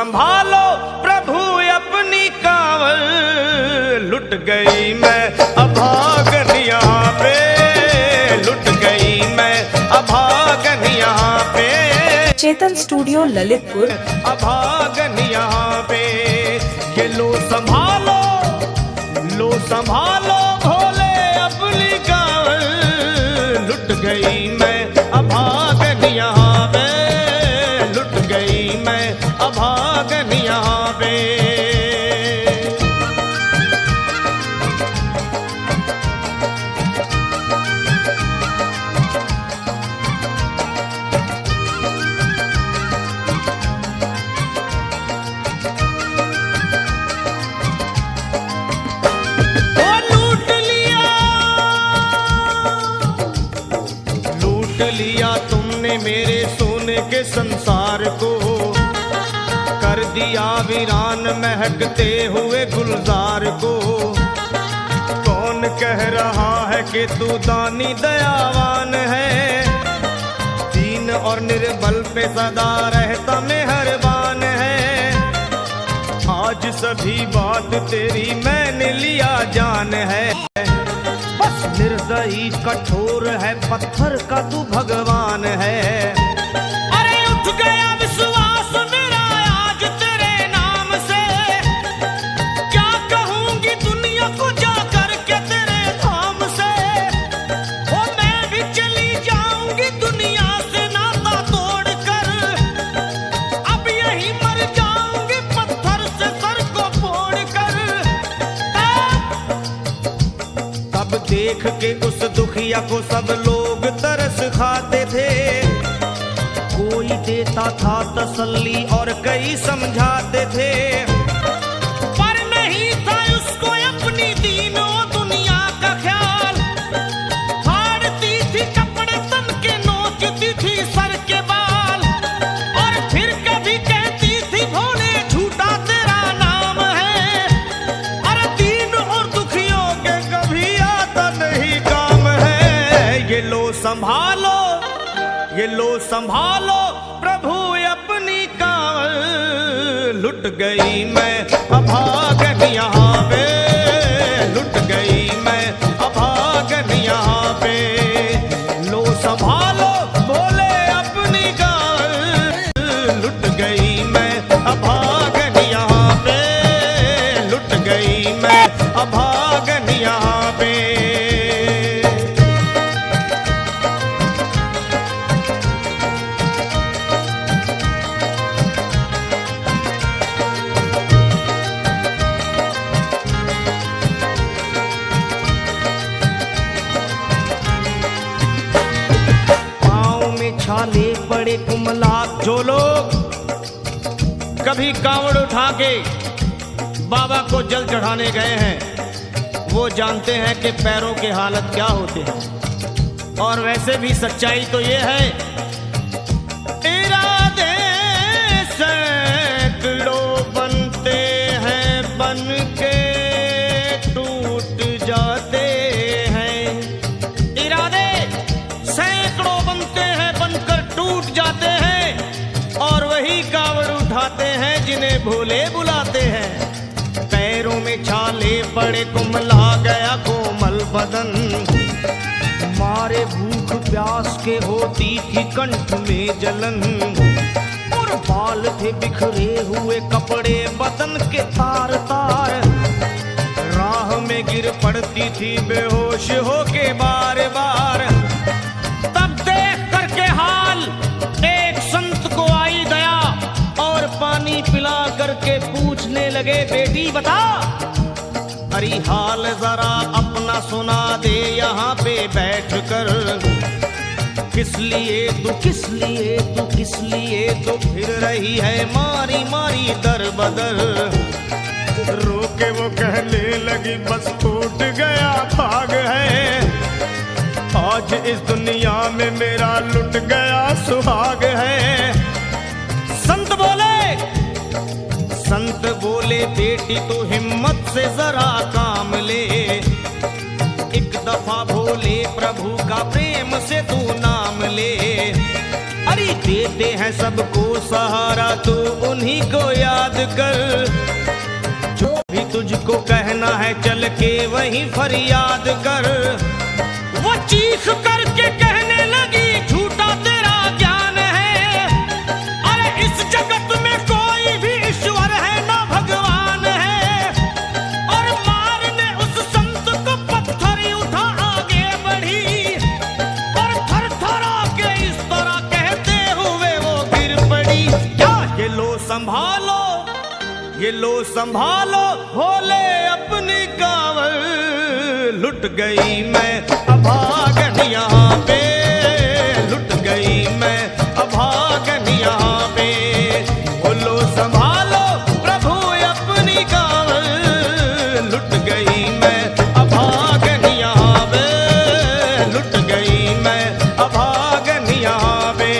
संभालो प्रभु अपनी कांवल, लुट गई मैं अभागन यहाँ पे, लुट गई मैं अभागन यहाँ पे। चेतन स्टूडियो ललितपुर। अभागन यहाँ पे ये लो संभालो भोले अपनी कांवल, लुट गई मैं अभागन यहाँ पे, लुट गई मैं अभागन यहाँ पे। लिया तुमने मेरे सोने के संसार को, कर दिया वीरान महकते हुए गुलजार को। कौन कह रहा है कि तू दानी दयावान है, दीन और निर्बल पे सदा रहता मेहरबान है। आज सभी बात तेरी मैंने लिया जान है, निर्दयी कठोर है पत्थर का तू भगवान है। अरे उठ गया विश्वास मेरा आज तेरे नाम से, क्या कहूंगी दुनिया को जाकर के तेरे धाम से। ओ मैं भी चली जाऊंगी दुनिया से नाता तोड़कर, अब यही मर जाऊंगी पत्थर से सर को फोड़कर। तब देख के उस दुखिया को सब लोग तरस खाते थे, कोई देता था तसल्ली और कई समझाते थे, पर नहीं था उसको अपनी दीनों दुनिया का ख्याल। फाड़ती थी कपड़े तन के, नोचती थी सर के बाल, और फिर कभी कहती थी भोले झूठा तेरा नाम है। अरे दीन और दुखियों के कभी आता नहीं काम है। ये लो संभालो प्रभु अपनी कांवल, लुट गई मैं अभागन यहाँ पे, लुट गई मैं अभागन यहाँ पे। लो संभालो भोले अपनी कांवल, लुट गई मैं अभागन यहाँ पे, लुट गई मैं अभागन यहाँ पे। छाले बड़े कुमलाक जो लोग कभी कांवड़ उठा के बाबा को जल चढ़ाने गए हैं, वो जानते हैं कि पैरों के हालत क्या होते हैं। और वैसे भी सच्चाई तो ये है, इरादे सैकड़ों बनते हैं बन के टूट जाते हैं। इरादे सैकड़ों बनते हैं बनकर टूट जाते हैं, और वही कावड़ उठाते हैं जिन्हें भोले बुलाते हैं। पैरों में छाले पड़े कुमला गया कोमल बदन, मारे भूख प्यास के होती थी कंठ में जलन। और बाल थे बिखरे हुए कपड़े बदन के तार तार, राह में गिर पड़ती थी बेहोश होके बार बार। तब देख करके हाल एक संत को आई दया, और पानी पिला करके पूछने लगे बेटी बता, अरे हाल जरा अपना सुना दे यहाँ पे बैठ कर। किस लिए तू फिर रही है मारी मारी दर बदर। रोके वो कहने लगी बस टूट गया भाग है, आज इस दुनिया में मेरा लुट गया सुहाग है। संत बोले बेटी तू हिम्मत से जरा काम ले, एक दफा भोले प्रभु का प्रेम से तू नाम ले। अरे देते हैं सबको सहारा, तू उन्हीं को याद कर। जो भी तुझको कहना है चल के वहीं फरियाद कर। वो चीख करके कहने लगी झूठा तेरा ज्ञान है, अरे इस जगत में कोई भी ईश्वर है ना भगवान है। और मारने उस संत को पत्थर उठा आगे बढ़ी, और थर थरा के इस तरह कहते हुए वो गिर पड़ी। क्या ये लो संभालो, ये लो संभालो, भोले अपनी कांवर। लुट गई मैं अभागन यहाँ पे, लुट गई मैं अभागन यहाँ पे। बोलो संभालो प्रभु अपनी कांवर, लुट गई मैं अभागन यहाँ पे, लुट गई मैं अभागन यहाँ पे।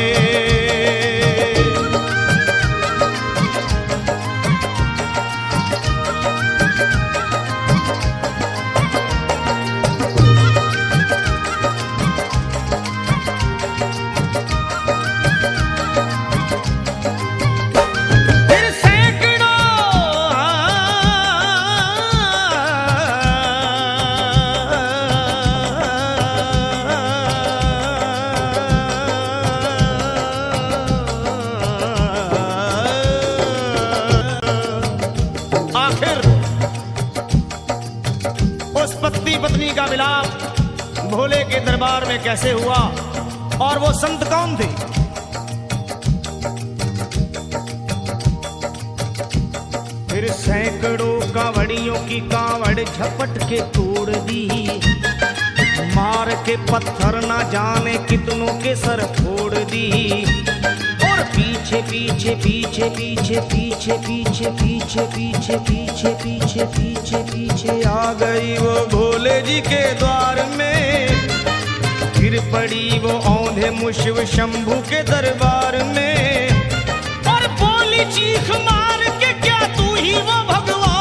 पति पत्नी का मिलाप भोले के दरबार में कैसे हुआ और वो संत कौन थे? फिर सैकड़ों कांवड़ियों की कांवड़ झपट के तोड़ दी, मार के पत्थर ना जाने कितनों के सर फोड़ दी। और पीछे पीछे पीछे पीछे पीछे पीछे पीछे पीछे पीछे पीछे पीछे पीछे आ गई वो भोले जी के द्वार में। गिर पड़ी वो औंधे मुशिव शंभू के दरबार में, और बोली चीख मार के क्या तू ही वो भगवान